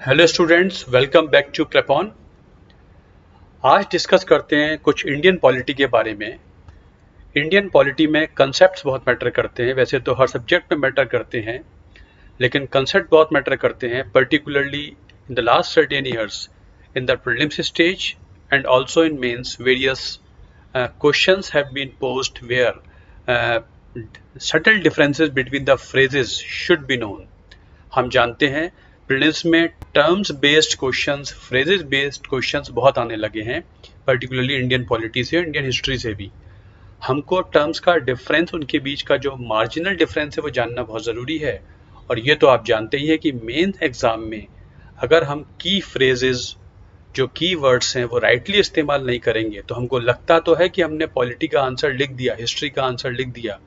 Hello students, welcome back to क्लेपॉन। आज discuss करते हैं कुछ इंडियन पॉलिटी के बारे में। इंडियन पॉलिटी में कंसेप्ट्स बहुत मैटर करते हैं। वैसे तो हर सब्जेक्ट में मैटर करते हैं, लेकिन कंसेप्ट बहुत मैटर करते हैं, particularly in the last certain years in the prelims stage and also in mains various questions have been posed where subtle differences between the phrases should be known। हम जानते हैं prelims में terms based questions, phrases based questions बहुत आने लगे हैं, particularly Indian polity से, Indian history से भी। हमको टर्म्स का डिफरेंस, उनके बीच का जो मार्जिनल डिफरेंस है वो जानना बहुत ज़रूरी है। और ये तो आप जानते ही हैं कि मेन एग्जाम में अगर हम की फ्रेजेस, जो की वर्ड्स हैं, वो राइटली इस्तेमाल नहीं करेंगे तो हमको लगता तो है कि हमने पॉलिटी का आंसर लिख दिया, हिस्ट्री का आंसर लिख दिया,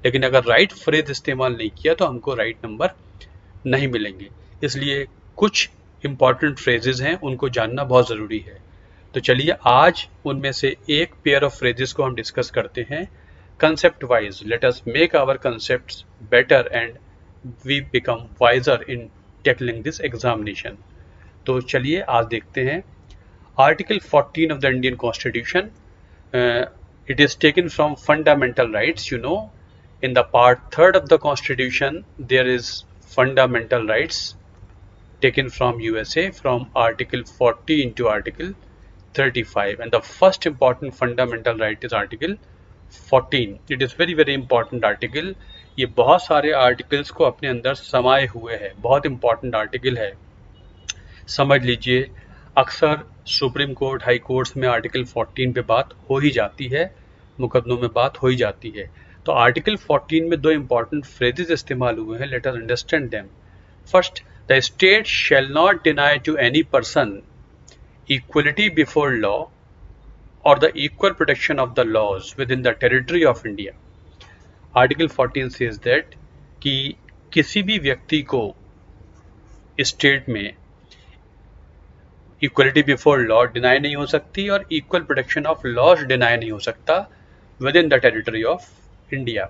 लेकिन अगर राइट फ्रेज इस्तेमाल नहीं किया तो हमको राइट नंबर नहीं मिलेंगे। इसलिए कुछ इंपॉर्टेंट फ्रेजेस हैं, उनको जानना बहुत ज़रूरी है। तो चलिए आज उनमें से एक पेयर ऑफ फ्रेजेस को हम डिस्कस करते हैं concept wise. Let us make our concepts better and we become wiser in tackling this examination. तो चलिए आज देखते हैं article 14 of the Indian constitution. It is taken from fundamental rights. You know, in the part 3rd of the constitution there is fundamental rights taken from USA from article 14 to article 35, and the first important fundamental right is article 14. It is very important article। ये बहुत सारे articles को अपने अंदर समाये हुए है, बहुत इंपॉर्टेंट आर्टिकल है, समझ लीजिए। अक्सर सुप्रीम कोर्ट, हाई कोर्ट्स में आर्टिकल 14 पे बात हो ही जाती है, मुकदमों में बात हो ही जाती है। तो आर्टिकल 14 में दो इंपॉर्टेंट फ्रेजेस इस्तेमाल हुए हैं। Let us understand them. First, the state shall not deny to any person equality before law और the equal protection of the laws within the territory of India. Article 14 says that कि किसी भी व्यक्ति को state में equality before law deny नहीं हो सकती और equal protection of laws deny नहीं हो सकता within the territory of India.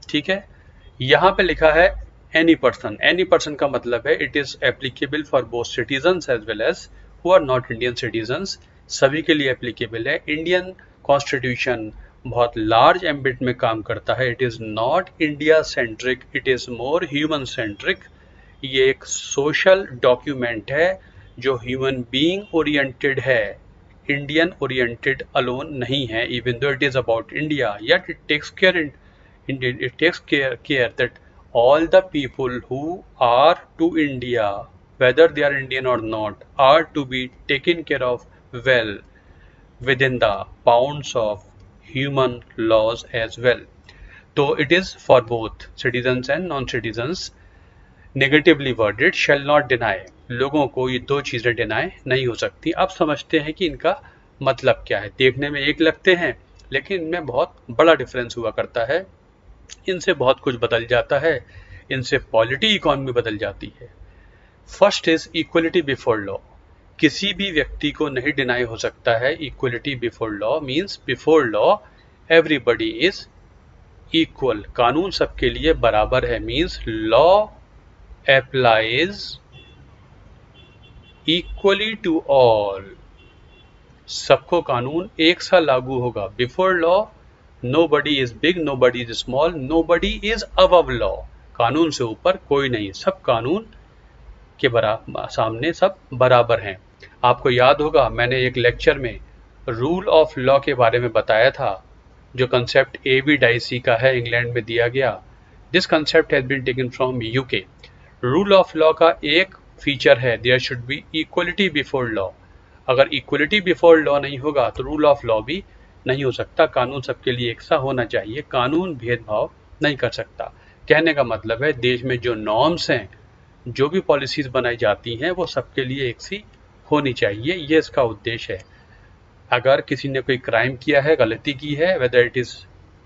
ठीक है, यहाँ पे लिखा है एनी पर्सन। एनी पर्सन का मतलब है it is applicable for both citizens as well as who are not Indian citizens. सभी के लिए एप्लीकेबल है। इंडियन कॉन्स्टिट्यूशन बहुत लार्ज एम्बिट में काम करता है। It is not India centric, it is more human centric. ये एक सोशल डॉक्यूमेंट है जो ह्यूमन बीइंग ओरिएंटेड है, इंडियन ओरिएंटेड अलोन नहीं है। Even though it is about India, yet it takes care that all the people who are to India, whether they are Indian or not, are to be taken care of well within the bounds of human laws as well. So it is for both citizens and non-citizens। Negatively worded, shell not deny, लोगों को ये दो चीज़ें deny नहीं हो सकती। अब समझते हैं कि इनका मतलब क्या है। देखने में एक लगते हैं, लेकिन इनमें बहुत बड़ा डिफरेंस हुआ करता है। इनसे बहुत कुछ बदल जाता है, इनसे पॉलिटी इकोनॉमी बदल जाती है। First is equality before law. किसी भी व्यक्ति को नहीं डिनाई हो सकता है equality before law. Means before law everybody is equal, कानून सबके लिए बराबर है। Means law applies equally to all। सबको कानून एक सा लागू होगा। Before law nobody is big, nobody is small, nobody is above law। कानून से ऊपर कोई नहीं, सब कानून के सामने सब बराबर हैं। आपको याद होगा मैंने एक लेक्चर में रूल ऑफ लॉ के बारे में बताया था, जो कंसेप्ट A.V. डाइसी का है, इंग्लैंड में दिया गया। This concept has been taken from UK। Rule of law का एक फीचर है there should be equality before law. अगर इक्वलिटी बिफोर लॉ नहीं होगा तो रूल ऑफ लॉ भी नहीं हो सकता। कानून सबके लिए एक सा होना चाहिए, कानून भेदभाव नहीं कर सकता। कहने का मतलब है देश में जो नॉर्म्स हैं, जो भी पॉलिसीज बनाई जाती हैं, वो सबके लिए एक सी होनी चाहिए। ये इसका उद्देश्य है। अगर किसी ने कोई क्राइम किया है, गलती की है, whether it is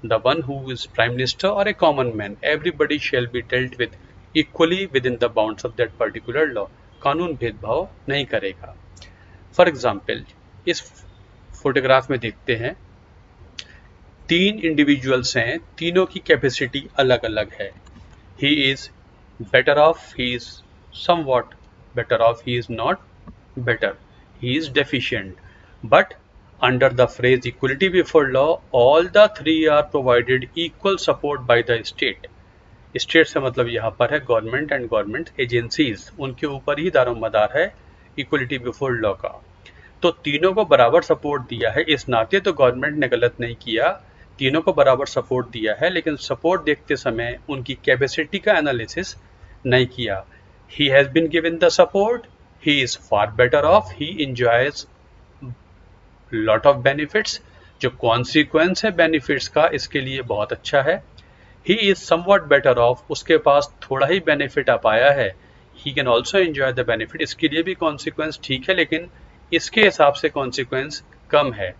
the one who is prime minister और a common man, everybody shall be dealt with equally within the bounds of that particular law. कानून भेदभाव नहीं करेगा। फॉर एग्जाम्पल, इस फोटोग्राफ में देखते हैं तीन इंडिविजुअल्स हैं, तीनों की कैपेसिटी अलग अलग है। He is better off, he is somewhat better off, he is not better, he is deficient. But under the phrase equality before law, all the three are provided equal support by the state. State से मतलब यहाँ पर है government and government agencies, उनके ऊपर ही दारोमदार है equality before law का। तो तीनों को बराबर सपोर्ट दिया है, इस नाते तो गवर्नमेंट ने गलत नहीं किया, तीनों को बराबर सपोर्ट दिया है, लेकिन सपोर्ट देखते समय उनकी कैपेसिटी का एनालिसिस नहीं किया। He has been given the support, he is far better off, he enjoys lot of benefits, जो कॉन्सिक्वेंस है बेनिफिट्स का इसके लिए बहुत अच्छा है। He is somewhat better off, उसके पास थोड़ा ही बेनिफिट आ पाया है, he can also enjoy the benefit, इसके लिए भी कॉन्सिक्वेंस ठीक है लेकिन इसके हिसाब से कॉन्सिक्वेंस कम है।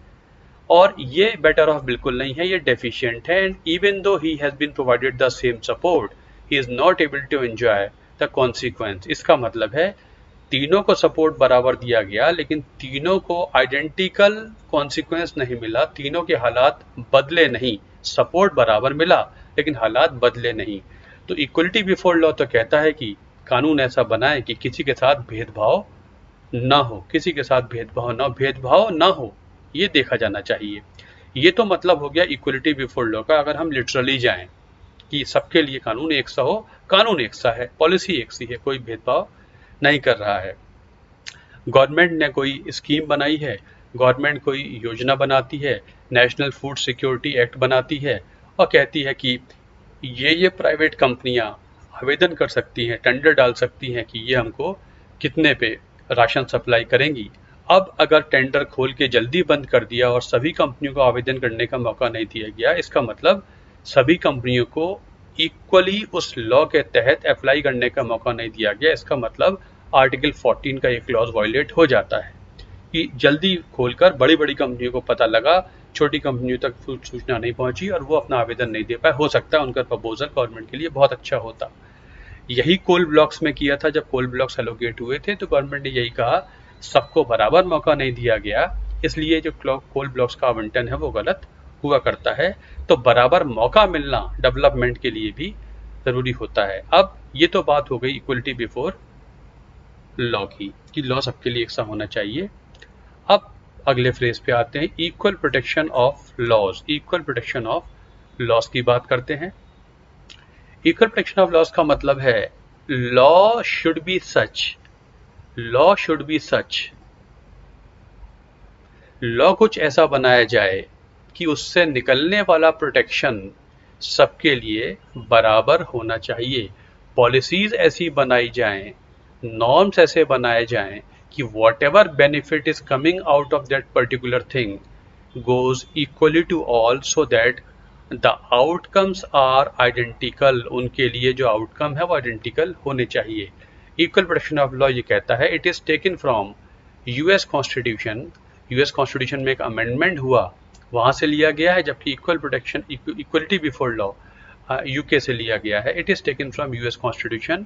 और ये बेटर ऑफ बिल्कुल नहीं है, ये डेफिशिएंट है। And even though he has been provided the same support, he is not able to enjoy the consequence. इसका मतलब है तीनों को सपोर्ट बराबर दिया गया लेकिन तीनों को आइडेंटिकल कॉन्सिक्वेंस नहीं मिला, तीनों के हालात बदले नहीं, सपोर्ट बराबर मिला लेकिन हालात बदले नहीं। तो इक्वलिटी बिफोर लॉ तो कहता है कि कानून ऐसा बनाए कि किसी के साथ भेदभाव ना हो, किसी के साथ भेदभाव ना हो, ये देखा जाना चाहिए। ये तो मतलब हो गया इक्वलिटी बिफोर लॉ का। अगर हम लिटरली जाएं कि सबके लिए कानून एक सा हो, कानून एक सा है, पॉलिसी एक सी है, कोई भेदभाव नहीं कर रहा है। गवर्नमेंट ने कोई स्कीम बनाई है, गवर्नमेंट कोई योजना बनाती है, नेशनल फूड सिक्योरिटी एक्ट बनाती है और कहती है कि ये प्राइवेट कंपनियां आवेदन कर सकती हैं, टेंडर डाल सकती हैं कि ये हमको कितने पे राशन सप्लाई करेंगी। अब अगर टेंडर खोल के जल्दी बंद कर दिया और सभी कंपनियों को आवेदन करने का मौका नहीं दिया गया, इसका मतलब सभी कंपनियों को इक्वली उस लॉ के तहत अप्लाई करने का मौका नहीं दिया गया। इसका मतलब आर्टिकल 14 का एक क्लॉज वायलेट हो जाता है कि जल्दी खोलकर बड़ी बड़ी कंपनियों को पता लगा, छोटी कंपनियों तक सूचना नहीं पहुंची और वो अपना आवेदन नहीं दे पाए। हो सकता है उनका प्रपोजल गवर्नमेंट के लिए बहुत अच्छा होता। यही कोल ब्लॉक्स में किया था, जब कोल ब्लॉक्स एलोकेट हुए थे तो गवर्नमेंट ने यही कहा सबको बराबर मौका नहीं दिया गया, इसलिए जो कोल ब्लॉक्स का आवंटन है वो गलत हुआ करता है। तो बराबर मौका मिलना डेवलपमेंट के लिए भी जरूरी होता है। अब ये तो बात हो गई इक्वलिटी बिफोर लॉ की, कि लॉ सबके लिए एक सा होना चाहिए। अब अगले फ्रेज पे आते हैं, equal protection of laws. Equal protection of laws की बात करते हैं। इक्वल प्रोटेक्शन ऑफ लॉज का मतलब है law should be such, law should be such, law कुछ ऐसा बनाया जाए कि उससे निकलने वाला प्रोटेक्शन सबके लिए बराबर होना चाहिए। पॉलिसीज ऐसी बनाई जाएं, नॉर्म्स ऐसे बनाए जाएं कि whatever benefit is coming out of that particular thing goes equally to all, so that the outcomes are identical। उनके लिए जो आउटकम है वो आइडेंटिकल होने चाहिए। इक्वल प्रोटेक्शन ऑफ लॉ ये कहता है, it is taken from US constitution. US constitution में एक अमेंडमेंट हुआ, वहां से लिया गया है, जबकि equal protection equality before law UK से लिया गया है। It is taken from US constitution,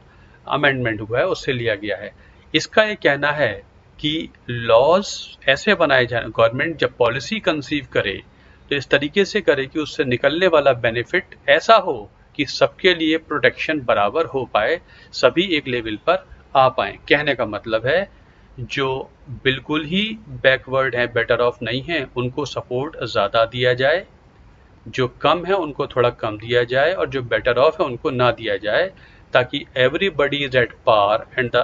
amendment हुआ है उससे लिया गया है। इसका ये कहना है कि लॉज ऐसे बनाए जाए, गवर्नमेंट जब पॉलिसी कंसीव करे तो इस तरीके से करे कि उससे निकलने वाला बेनिफिट ऐसा हो कि सबके लिए प्रोटेक्शन बराबर हो पाए, सभी एक लेवल पर आ पाए। कहने का मतलब है जो बिल्कुल ही बैकवर्ड है, बेटर ऑफ नहीं है, उनको सपोर्ट ज़्यादा दिया जाए, जो कम है उनको थोड़ा कम दिया जाए और जो बेटर ऑफ है उनको ना दिया जाए, ताकि everybody is at par and the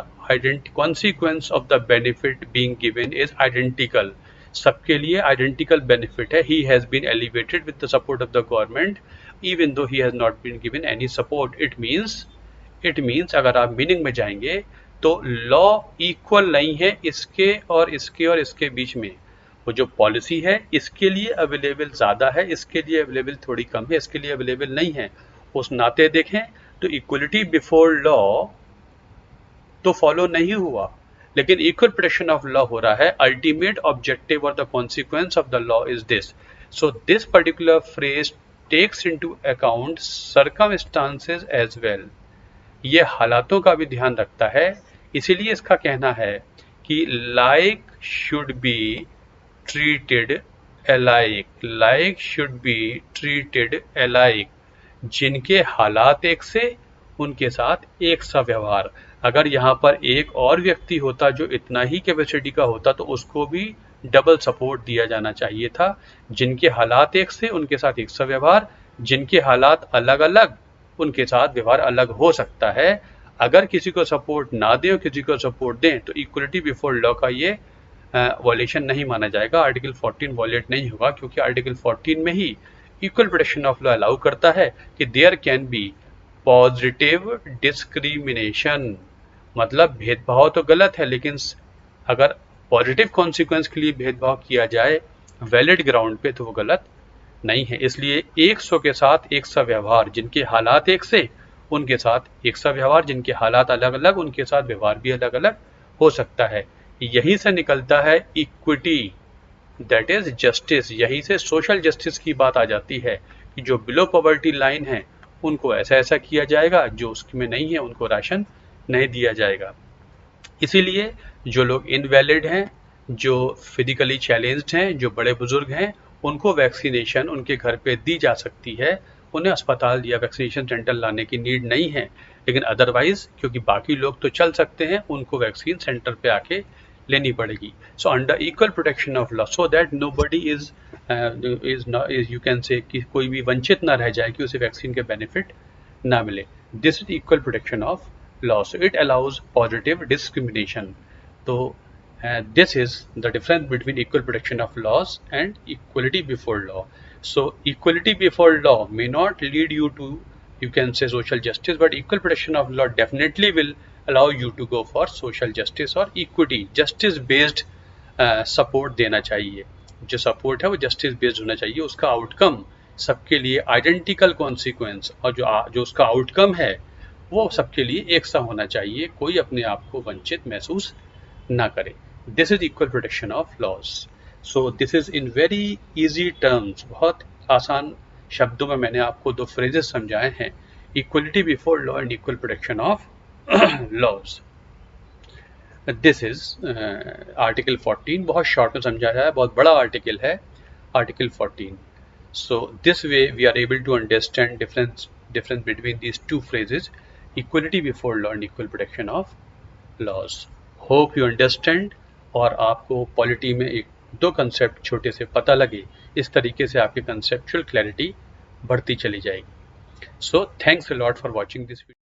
consequence of the benefit being given is identical। सबके लिए identical benefit है। He has been elevated with the support of the government even though he has not been given any support। It means अगर आप meaning में जाएंगे तो law equal नहीं है इसके और इसके बीच में। वो जो पॉलिसी है इसके लिए अवेलेबल ज़्यादा है, इसके लिए अवेलेबल थोड़ी कम है, इसके लिए अवेलेबल नहीं है। उस नाते देखें तो इक्वलिटी बिफोर लॉ तो फॉलो नहीं हुआ, लेकिन इक्वल प्रोटेक्शन ऑफ लॉ हो रहा है। अल्टीमेट ऑब्जेक्टिव और the consequence of the law is this. So this particular phrase takes into account circumstances as well. ये हालातों का भी ध्यान रखता है, इसीलिए इसका कहना है कि like should be treated alike, like should be treated alike. जिनके हालात एक से, उनके साथ एक सा व्यवहार। अगर यहाँ पर एक और व्यक्ति होता जो इतना ही कैपेसिटी का होता तो उसको भी डबल सपोर्ट दिया जाना चाहिए था। जिनके हालात एक से उनके साथ एक सा व्यवहार, जिनके हालात अलग अलग उनके साथ व्यवहार अलग हो सकता है। अगर किसी को सपोर्ट ना दें और किसी को सपोर्ट दें तो इक्वलिटी बिफोर लॉ का ये वॉयलेशन नहीं माना जाएगा, आर्टिकल 14 वॉयलेट नहीं होगा, क्योंकि आर्टिकल 14 में ही equal protection of law allow करता है कि there can be positive discrimination. मतलब भेदभाव तो गलत है, लेकिन अगर पॉजिटिव कॉन्सिक्वेंस के लिए भेदभाव किया जाए वैलिड ग्राउंड पे तो वो गलत नहीं है। इसलिए एक सौ के साथ एक सा व्यवहार, जिनके हालात एक से उनके साथ एक सा व्यवहार, जिनके हालात अलग अलग उनके साथ व्यवहार भी अलग अलग हो सकता है। यहीं से निकलता है इक्विटी, दैट इज जस्टिस। यहीं से सोशल जस्टिस की बात आ जाती है कि जो बिलो पॉवर्टी लाइन है उनको ऐसा ऐसा किया जाएगा, जो उसमें नहीं है उनको राशन नहीं दिया जाएगा। इसीलिए जो लोग इनवैलिड हैं, जो फिजिकली चैलेंज्ड हैं, जो बड़े बुजुर्ग हैं, उनको वैक्सीनेशन उनके घर पे दी जा सकती है, उन्हें अस्पताल या वैक्सीनेशन सेंटर लाने की नीड नहीं है। लेकिन अदरवाइज क्योंकि बाकी लोग तो चल सकते हैं, उनको वैक्सीन सेंटर पे आके लेनी पड़ेगी। So under equal protection of law, so that nobody is you can say कि कोई भी वंचित ना रह जाए कि उसे वैक्सीन के बेनिफिट ना मिले। This is equal protection of law, so it allows positive discrimination. So this is the difference between equal protection of laws and equality before law. So equality before law may not lead you to, you can say, social justice, but equal protection of law definitely will allow you to go for social justice or equity, justice based support देना चाहिए। जो support है वो justice based होना चाहिए, उसका outcome सबके लिए आइडेंटिकल कॉन्सिक्वेंस, और जो उसका आउटकम है वो सबके लिए एक सा होना चाहिए, कोई अपने आप को वंचित महसूस ना करे। This is equal protection of laws. So this is in very easy terms, बहुत आसान शब्दों में मैंने आपको दो फ्रेजेस समझाए हैं, equality before law and equal protection of laws. This is article 14, बहुत शॉर्ट में समझाया है, बहुत बड़ा आर्टिकल है article 14। So this way we are able to understand difference between these two phrases, equality before law and equal protection of laws. Hope you understand, और आपको polity में एक दो कंसेप्ट छोटे से पता लगे, इस तरीके से आपकी कंसेप्चुअल क्लैरिटी बढ़ती चली जाएगी। So thanks a lot for watching this video.